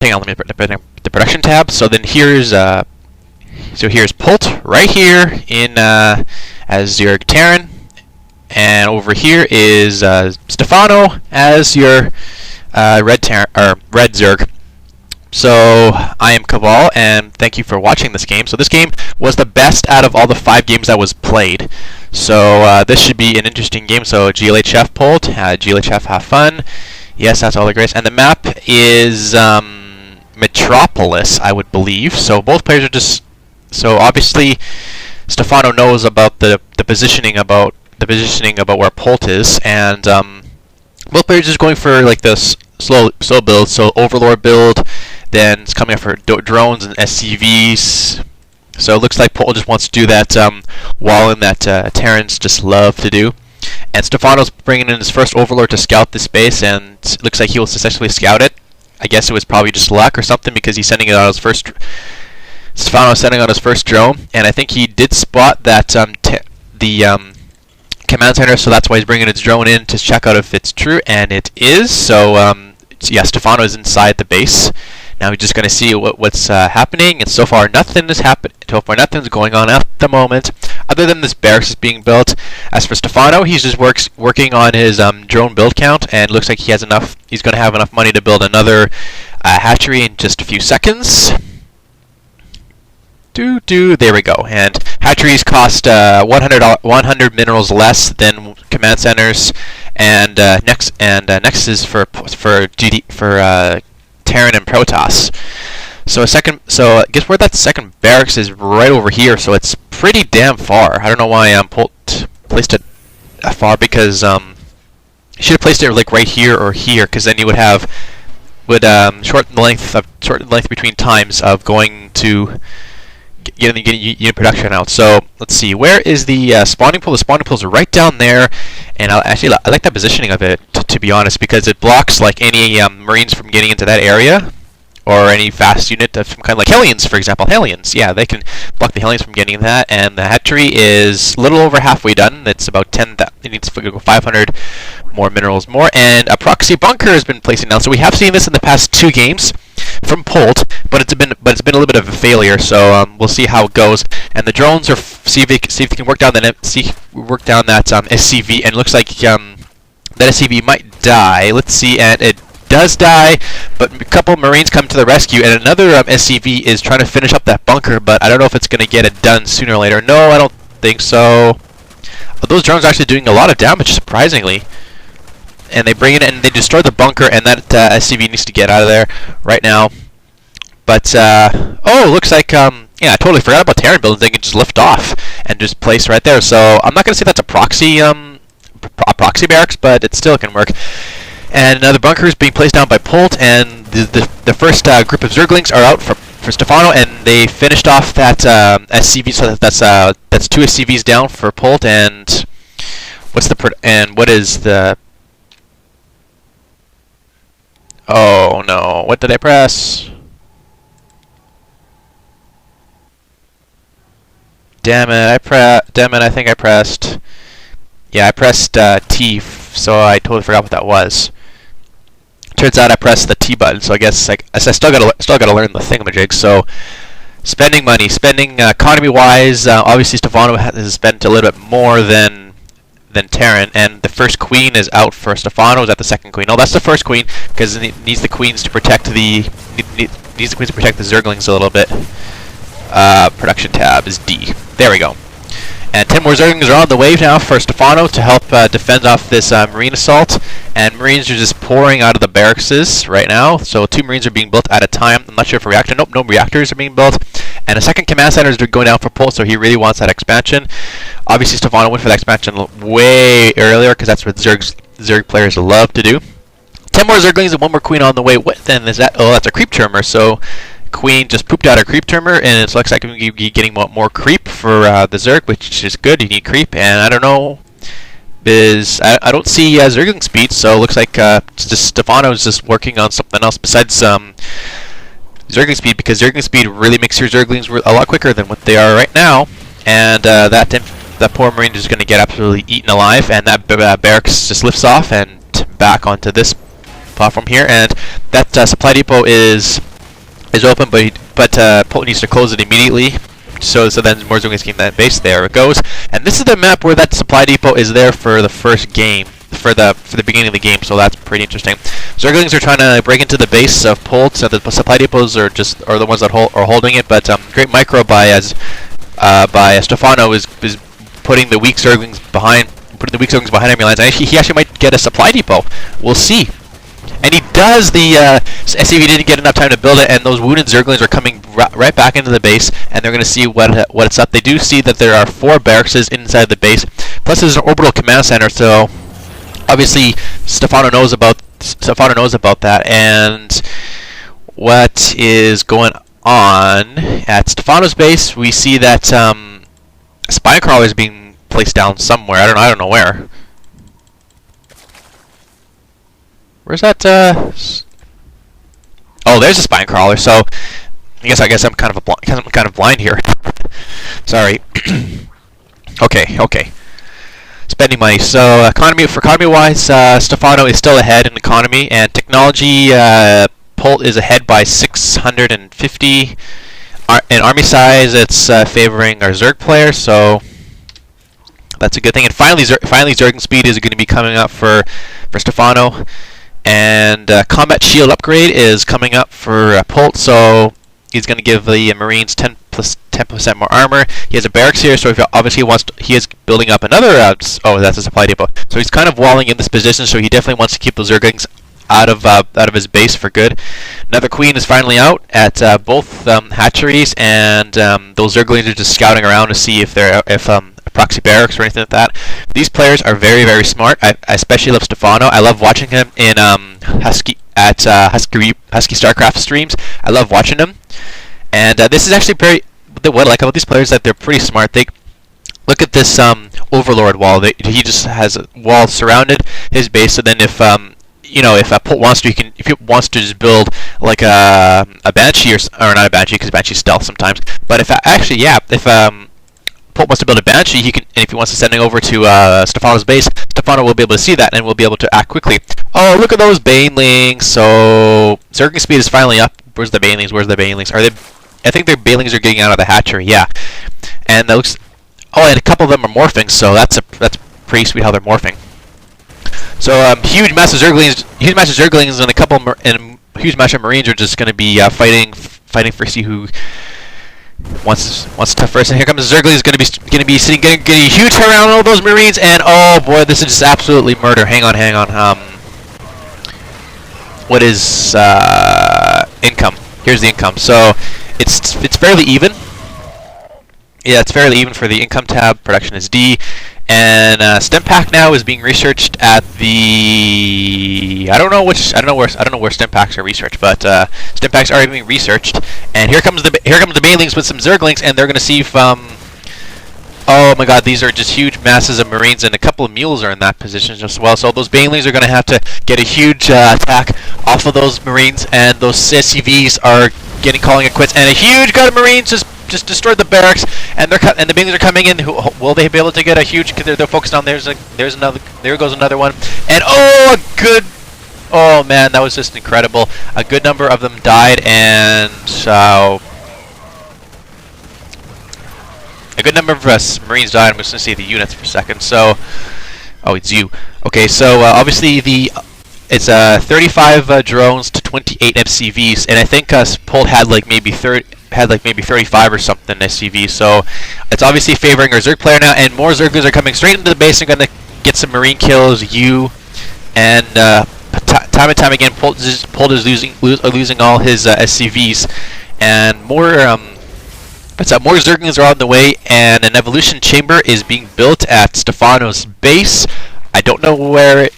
hang on, let me put the production tab. So then here's Polt right here in as your Terran, and over here is Stephano as your red Zerg. So I am Cabal, and thank you for watching this game. So this game was the best out of all the 5 games that was played. So this should be an interesting game. So GLHF Polt, GLHF have fun. Yes, that's all the grace. And the map is Metalopolis, I would believe. So both players are just obviously Stephano knows about the positioning about where Polt is, and both players are just going for like this slow build. So Overlord build, then it's coming up for drones and SCVs. So it looks like Polt just wants to do that wall in that Terrans just love to do. And Stephano's bringing in his first Overlord to scout this base, and it looks like he will successfully scout it. I guess it was probably just luck or something, because he's sending it out his first. Stephano's sending out his first drone, and I think he did spot that the command center, so that's why he's bringing his drone in to check out if it's true, and it is. So yeah, Stephano is inside the base. Now we're just going to see what's happening, and so far nothing has happened. So far nothing's going on at the moment, other than this barracks is being built. As for Stephano, he's just working on his drone build count, and looks like he has enough. He's going to have enough money to build another hatchery in just a few seconds. There we go. And hatcheries cost 100 minerals less than command centers, and next is for Terran and Protoss. So I guess where that second barracks is right over here. So it's pretty damn far. I don't know why Polt placed it far, because he should have placed it like right here or here, because then you would shorten the length between times of going to getting unit production out. So let's see, where is the spawning pool? The spawning pools are right down there, and I like that positioning of it, to be honest, because it blocks like any Marines from getting into that area, or any fast unit of some kind, like Hellions, for example. Hellions, yeah, they can block the Hellions from getting that. And the hatchery is a little over halfway done. It's about 10. It needs to go 500 more minerals more, and a proxy bunker has been placed down. So we have seen this in the past 2 games from Polt, but it's been a little bit of a failure. So we'll see how it goes. And the drones are see if they can work down that SCV, and it looks like that SCV might die. Let's see, and it does die, but a couple Marines come to the rescue, and another SCV is trying to finish up that bunker, but I don't know if it's going to get it done sooner or later. No, I don't think so. Those drones are actually doing a lot of damage, surprisingly. And they bring it in and they destroy the bunker, and that SCV needs to get out of there right now. But oh, looks like yeah, I totally forgot about Terran buildings. They can just lift off and just place right there. So I'm not going to say that's a proxy barracks, but it still can work. And another bunker is being placed down by Polt, and the first group of Zerglings are out for Stephano, and they finished off that SCV. So that's 2 SCVs down for Polt. And what is the? Oh no! What did I press? Damn it! I think I pressed. Yeah, I pressed T, so I totally forgot what that was. Turns out I pressed the T button, so I guess I still gotta learn the thingamajig. So spending money, economy-wise, obviously Stephano has spent a little bit more than Terran, and the first queen is out for Stephano. Is that the second queen? No, that's the first queen, because it needs the queens to protect the Zerglings a little bit. Production tab is D. There we go. And 10 more Zerglings are on the way now for Stephano to help defend off this Marine assault. And Marines are just pouring out of the barracks right now. So 2 Marines are being built at a time. I'm not sure if a reactor. Nope, no reactors are being built. And a second command center is going down for Polt, so he really wants that expansion. Obviously, Stephano went for that expansion way earlier, because that's what Zerg players love to do. 10 more Zerglings and 1 more queen on the way. What then is that? Oh, that's a creep termer. So Queen just pooped out her creep termer, and it looks like we're getting more creep for the Zerg, which is good. You need creep, and I don't know, I don't see Zergling speed, so it looks like Stephano's just working on something else besides Zergling speed, because Zergling speed really makes your Zerglings a lot quicker than what they are right now, and that poor Marine is going to get absolutely eaten alive, and that barracks just lifts off and back onto this platform here, and that supply depot is is open, but Polt needs to close it immediately. So then more Zerglings can that base. There it goes. And this is the map where that supply depot is there for the first game, for the beginning of the game. So that's pretty interesting. Zerglings are trying to break into the base of Polt. So the supply depots are the ones that are holding it. But great micro by Stephano is putting the weak Zerglings behind. Enemy lines. And he actually might get a supply depot. We'll see. And he does. The SCV didn't get enough time to build it, and those wounded Zerglings are coming right back into the base, and they're going to see what it's up. They do see that there are 4 barracks inside the base, plus there's an orbital command center. So obviously Stephano knows about that, and what is going on at Stephano's base? We see that spine crawler is being placed down somewhere. I don't know where. Where's that? Oh, there's a spine crawler. So I guess I'm kind of blind here. Sorry. Okay. Spending money. So economy-wise, Stephano is still ahead in economy, and technology. Polt is ahead by 650. In army size, it's favoring our Zerg player. So that's a good thing. And finally, Zerg speed is going to be coming up for Stephano. And combat shield upgrade is coming up for Polt, so he's going to give the Marines 10% more armor. He has a barracks here, so if obviously he is building up another. Oh, that's a supply depot. So he's kind of walling in this position, so he definitely wants to keep those Zerglings out of his base for good. Another queen is finally out at both hatcheries, and those Zerglings are just scouting around to see if proxy barracks or anything like that. These players are very, very smart. I especially love Stephano. I love watching him in Husky StarCraft streams. I love watching him. And this is actually what I like about these players is that they're pretty smart. They look at this Overlord wall. He just has a wall surrounded his base. So then if Polt wants to, if he wants to just build like a Banshee or not a Banshee because Banshee's stealth sometimes. But if Polt wants to build a Banshee, he can, and if he wants to send it over to Stephano's base, Stephano will be able to see that and will be able to act quickly. Oh, look at those Banelings! So Zergling speed is finally up. Where's the Banelings? Are they? I think their Banelings are getting out of the hatchery. Yeah, and that looks. Oh, and a couple of them are morphing. So that's pretty sweet how they're morphing. So huge mass of Zerglings, and a huge match of Marines are just going to be fighting for see who wants to first. And here comes Zerglings, going to be sitting, getting a huge turnaround on all those Marines, and oh boy, this is just absolutely murder. Hang on. What is income? Here's the income. So it's fairly even. Yeah, it's fairly even for the income tab. Production is D. And stem pack now is being researched at the I don't know where stem packs are researched, but stem packs are being researched. And here comes the Banelings with some Zerglings, and they're going to see if oh my God, these are just huge masses of Marines, and a couple of mules are in that position as well. So those Banelings are going to have to get a huge attack off of those Marines, and those SCVs are calling it quits. And a huge gut of Marines just destroyed the barracks, and the Banelings are coming in. Will they be able to get a huge? Because they're focused on. There goes another one, and oh man, that was just incredible. A good number of them died, and a good number of Marines died. I'm just gonna see the units for a second. So, oh, it's you. Okay, so obviously it's 35 drones to 28 FCVs, and I think Polt had like maybe 35 or something SCVs. So it's obviously favoring our Zerg player now, and more Zerglings are coming straight into the base and going to get some Marine kills. And time and time again, Polt is losing all his SCVs, and more Zerglings are on the way, and an evolution chamber is being built at Stephano's base. I don't know where.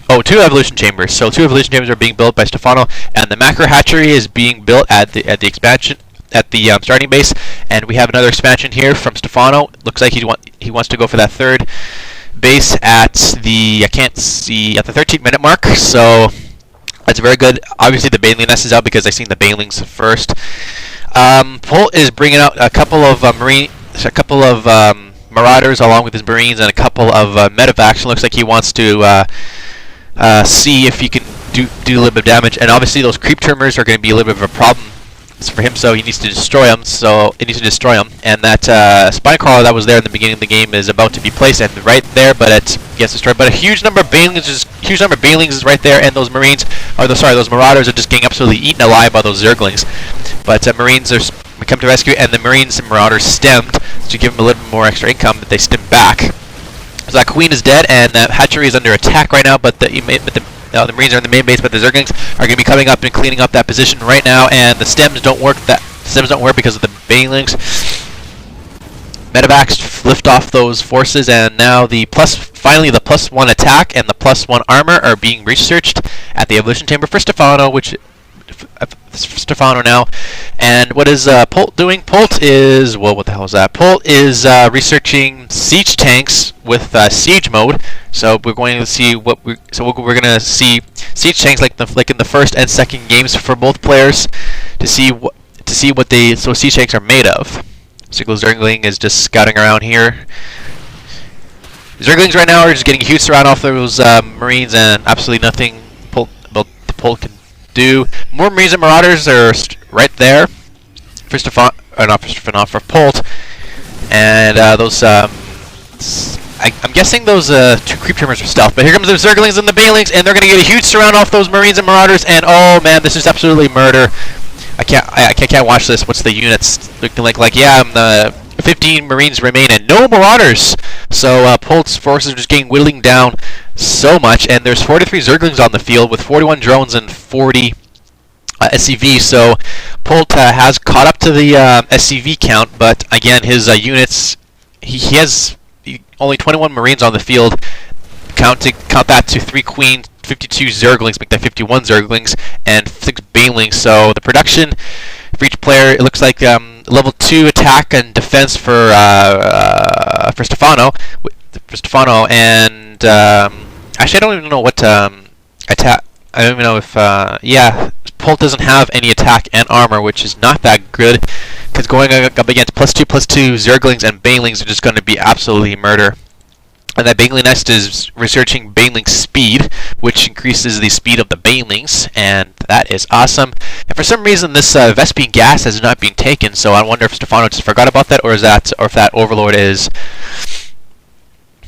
Oh, 2 evolution chambers. So 2 evolution chambers are being built by Stephano, and the macro hatchery is being built at the expansion at the starting base. And we have another expansion here from Stephano. Looks like he wants to go for that 3rd base at the 13-minute mark. So that's very good. Obviously the Baneling nest is out because I seen the Banelings first. Polt is bringing out a couple of Marauders along with his Marines and a couple of medevacs. Looks like he wants to see if he can do a little bit of damage, and obviously those creep trimmers are going to be a little bit of a problem for him, so he needs to destroy them. And that spine crawler that was there in the beginning of the game is about to be placed, and right there, but it gets destroyed. But a huge number of banelings is right there, and those those marauders are just getting absolutely eaten alive by those zerglings. But Marines are come to rescue, and the Marines and marauders stemmed to give them a little bit more extra income, but they stem back. So that queen is dead, and that hatchery is under attack right now, but the Marines are in the main base, but the Zerglings are going to be coming up and cleaning up that position right now, and the stems don't work. Because of the banelings. Medevacs lift off those forces, and now finally the +1 attack and the +1 armor are being researched at the evolution chamber for Stephano, Stephano now. And what is Polt doing? Polt is, well, what the hell is that? Polt is researching siege tanks with siege mode. So we're going to see we're going to see siege tanks like in the first and second games for both players to see what siege tanks are made of. Sigil Zergling is just scouting around here. Zerglings right now are just getting a huge surround off those Marines, and absolutely nothing Polt can do. More Marines and Marauders are right there for for Polt, and those I'm guessing those 2 creep trimmers are stealth. But here comes the Zerglings and the Banelings, and they're going to get a huge surround off those Marines and Marauders. And oh man, this is absolutely murder. I can't watch this. What's the units looking like? Yeah, the 15 Marines remain and no Marauders. So Polt's forces are just getting whittling down so much, and there's 43 Zerglings on the field with 41 drones and 40 SCV. So Polt has caught up to the SCV count, but again, his units, he has only 21 Marines on the field. Count that to 3 Queen, 52 Zerglings, make that 51 Zerglings, and 6 Banelings. So the production for each player, it looks like level 2 attack and defense for Stephano. And actually, I don't even know what attack. I don't even know if yeah, Polt doesn't have any attack and armor, which is not that good, because going up against +2/+2 Zerglings and Banelings are just going to be absolutely murder. And that Baneling nest is researching Baneling speed, which increases the speed of the Banelings, and that is awesome. And for some reason, this Vespene gas has not been taken, so I wonder if Stephano just forgot about that, or if that Overlord is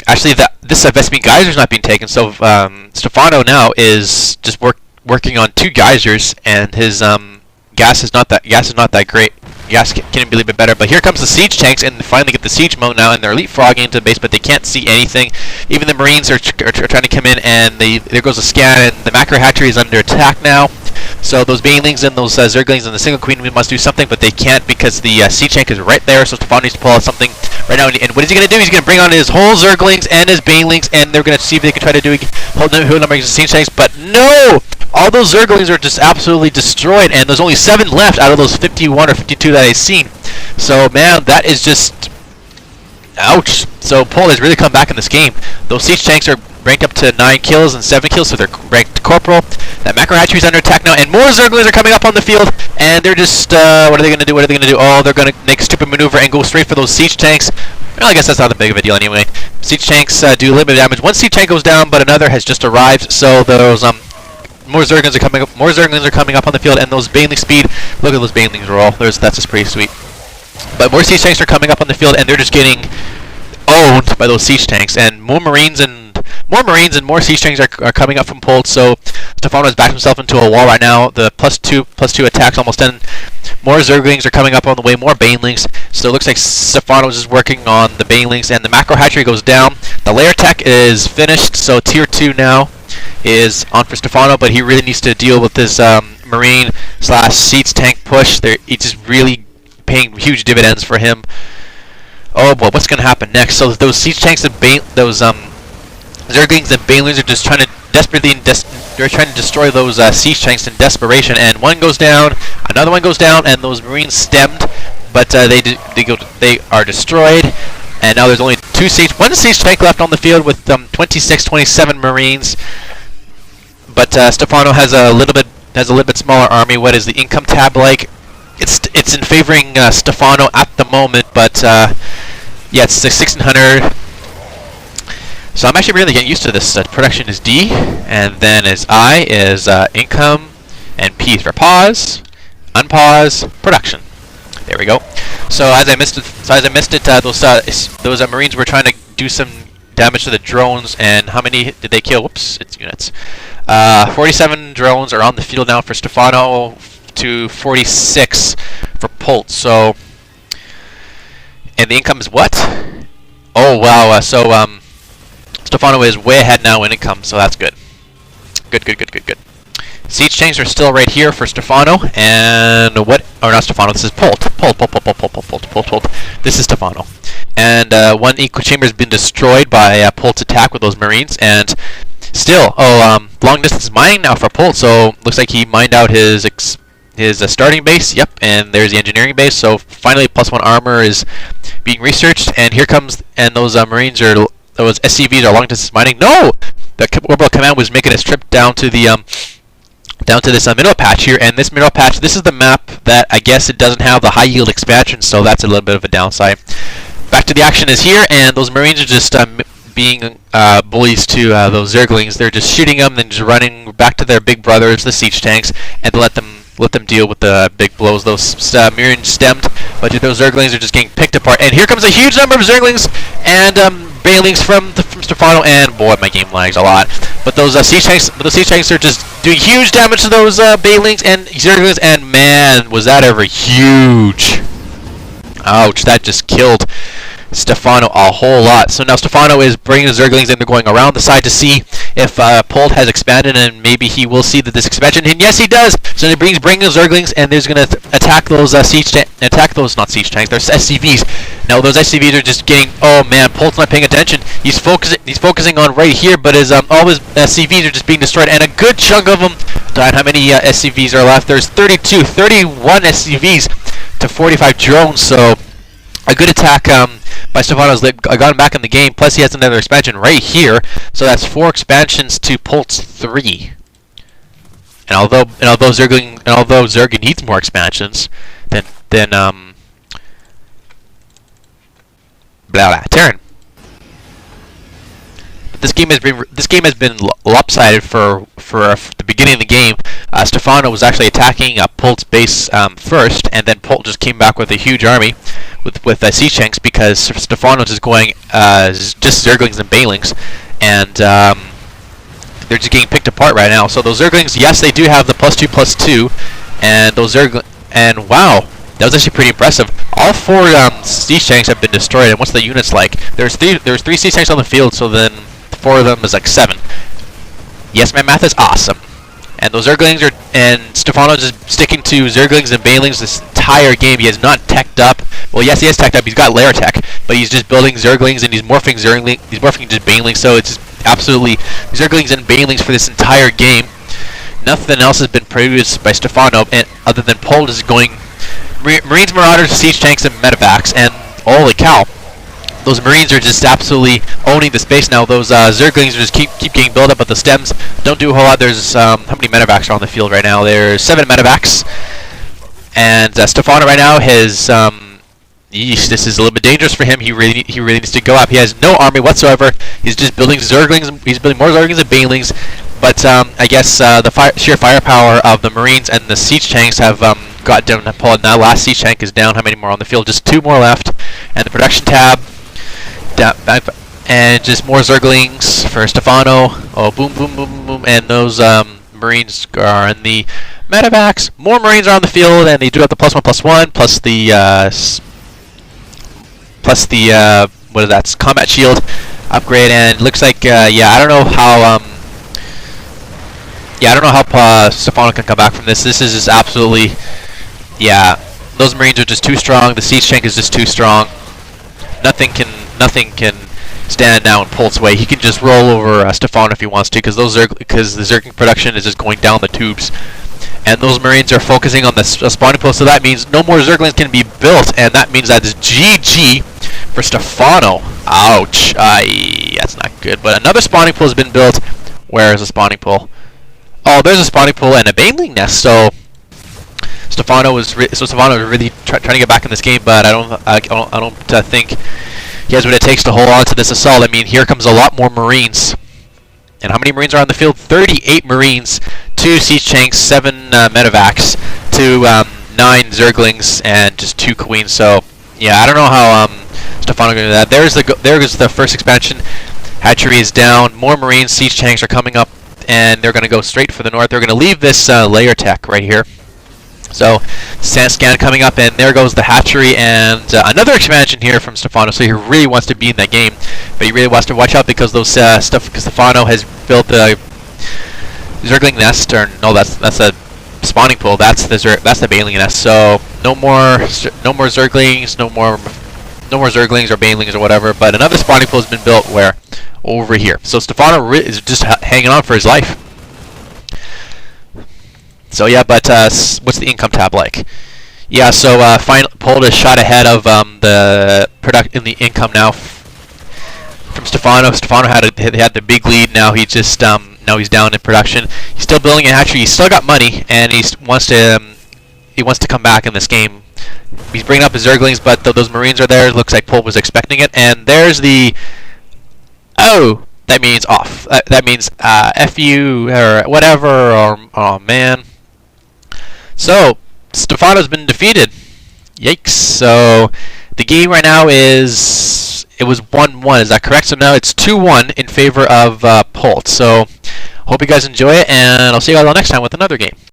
actually this Vespene geyser is not being taken. So Stephano now is just working on 2 geysers, and his gas is not that great. Gas can be a little bit better, but here comes the siege tanks, and they finally get the siege mode now, and they're leapfrogging into the base, but they can't see anything. Even the Marines are trying to come in, and there goes a scan, and the macro hatchery is under attack now. So those Banelings and those Zerglings and the single Queen must do something, but they can't because the siege tank is right there. So Stephano needs to pull out something right now. And what is he going to do? He's going to bring on his whole Zerglings and his Banelings, and they're going to see if they can try to do whole number of siege tanks. But no! All those Zerglings are just absolutely destroyed, and there's only 7 left out of those 51 or 52 that I've seen. So man, that is just ouch. So Polt has really come back in this game. Those siege tanks are ranked up to 9 kills and 7 kills, so they're ranked corporal. That macro hatchery is under attack now, and more Zerglings are coming up on the field, and they're just what are they going to do? Oh, they're going to make a stupid maneuver and go straight for those siege tanks. Well, I guess that's not that big of a deal anyway. Siege tanks do a little bit of damage. One siege tank goes down, but another has just arrived. So those more Zerglings are coming up. More Zerglings are coming up on the field, and those Baneling speed. Look at those Banelings roll. That's just pretty sweet. But more siege tanks are coming up on the field, and they're just getting owned by those siege tanks. And more Marines and more siege tanks are coming up from Polt. So Stephano has backed himself into a wall right now. The +2/+2 attacks almost done. More Zerglings are coming up on the way. More Banelings. So it looks like Stephano is just working on the Banelings, and the macro hatchery goes down. The layer tech is finished. So tier 2 now is on for Stephano, but he really needs to deal with this Marine/siege tank push. It's just really paying huge dividends for him. Oh boy, what's going to happen next? So those siege tanks and those Zerglings and Banelings are just trying to they're trying to destroy those siege tanks in desperation. And one goes down, another one goes down, and those Marines stemmed, but they are destroyed. And now there's only one siege tank left on the field with 27 Marines. But Stephano has a little bit smaller army. What is the income tab like? It's in favoring Stephano at the moment, but yeah, it's 1600. So I'm actually really getting used to this. Production is D, and then is I is income, and P is for pause, unpause, production. There we go. So as I missed it, those Marines were trying to do some damage to the drones, and how many did they kill? Whoops, it's units. 47 drones are on the field now for Stephano to 46 for Polt. So, and the income is what? Oh wow! Stephano is way ahead now in income, so that's good. Good. Siege tanks are still right here for Stephano, and what? Or not Stephano. This is Polt. Polt. This is Stephano, and one eco chamber has been destroyed by Polt's attack with those Marines, and still, long distance mining now for Polt. So looks like he mined out his starting base. Yep, and there's the engineering base. So finally, +1 armor is being researched, and here comes, and those Marines are. Those SCVs are long distance mining. No! The Orbital Command was making its trip down to the down to this mineral patch here, and this mineral patch, this is the map that I guess it doesn't have the high yield expansion, so that's a little bit of a downside. Back to the action is here, and those Marines are just being bullies to those Zerglings. They're just shooting them, then just running back to their big brothers, the siege tanks, and let them deal with the big blows. Those Marines stemmed, but those Zerglings are just getting picked apart. And here comes a huge number of Zerglings and Bailings from Stephano, and boy, my game lags a lot. But those siege tanks are just doing huge damage to those Bailings and Zerglings, and man, was that ever huge! Ouch! That just killed Stephano a whole lot. So now Stephano is bringing the Zerglings in. They're going around the side to see if Polt has expanded, and maybe he will see that this expansion. And yes, he does. So he bringing the Zerglings, and there's going to attack those not siege tanks. There's SCVs. Now those SCVs are just getting. Oh man, Polt's not paying attention. He's focusing on right here, but his all his SCVs are just being destroyed, and a good chunk of them died. How many SCVs are left? There's 31 SCVs to 45 drones. So a good attack by Stephano's got him back in the game. Plus, he has another expansion right here, so that's 4 expansions to Polt's 3. And although Zerg needs more expansions, then Terran. This game has been lopsided for the beginning of the game. Stephano was actually attacking Polt's base first, and then Polt just came back with a huge army with siege tanks, because Stephano's is going just Zerglings and Bailings, and they're just getting picked apart right now. So those Zerglings, yes, they do have the +2/+2, and those and wow, that was actually pretty impressive. All 4 siege tanks have been destroyed, and what's the units like? There's 3 siege tanks on the field, so then 4 of them is like 7. Yes, my math is awesome. And those Zerglings are, and Stephano's just sticking to Zerglings and Bailings this entire game. He has not teched up. Well, yes, he has teched up. He's got layer tech, but he's just building Zerglings, and he's morphing just Bailings. So it's just absolutely Zerglings and Bailings for this entire game. Nothing else has been produced by Stephano, and other than Polt is going Marines, Marauders, siege tanks, and medevacs. And holy cow, those Marines are just absolutely owning the space now. Those Zerglings just keep getting built up, but the stems don't do a whole lot. There's how many medevacs are on the field right now? There's 7 medevacs, and Stephano right now has this is a little bit dangerous for him. He really needs to go up. He has no army whatsoever. He's just building Zerglings. He's building more Zerglings and Bailings. But I guess the sheer firepower of the Marines and the siege tanks have got down. Paul, now last siege tank is down. How many more on the field? Just 2 more left, and the production tab. And just more Zerglings for Stephano. Oh, boom, and those Marines are in the medevacs. More Marines are on the field, and they do have the +1/+1 plus the what is that? Combat shield upgrade. And it looks like I don't know how Stephano can come back from this. This is just absolutely those Marines are just too strong. The siege tank is just too strong. Nothing can stand now in Polt's way. He can just roll over Stephano if he wants to, because the Zerg production is just going down the tubes, and those Marines are focusing on the spawning pool. So that means no more Zerglings can be built, and that means that is GG for Stephano. Ouch! That's not good. But another spawning pool has been built. Where is the spawning pool? Oh, there's a spawning pool and a Baneling nest. So Stephano was really trying to get back in this game, but I don't think He has what it takes to hold on to this assault. I mean, here comes a lot more Marines. And how many Marines are on the field? 38 Marines, 2 Siege Tanks, 7 Medevacs, 9 Zerglings, and just 2 Queens. So, yeah, I don't know how Stephano going to do that. There's the first expansion. Hatchery is down. More Marines, Siege Tanks are coming up, and they're going to go straight for the north. They're going to leave this layer tech right here. So, scan coming up, and there goes the hatchery, and another expansion here from Stephano. So he really wants to be in that game, but he really wants to watch out because those because Stephano has built the Zergling nest, or no, that's a spawning pool. That's the Baneling nest. So no more Zerglings, no more Zerglings or Banelings or whatever. But another spawning pool has been built where over here. So Stephano is just hanging on for his life. So yeah, but what's the income tab like? Yeah, so Polt is shot ahead of the product in the income now from Stephano. Stephano had the big lead. Now he just now he's down in production. He's still building a hatchery. He's still got money, and he wants to come back in this game. He's bringing up his Zerglings, but those Marines are there. Looks like Polt was expecting it, and there's the that means off. That means F you or whatever. Or oh man. So, Stephano's been defeated. Yikes. So, the game right now it was 1-1. Is that correct? So now it's 2-1 in favor of Polt. So, hope you guys enjoy it, and I'll see you all next time with another game.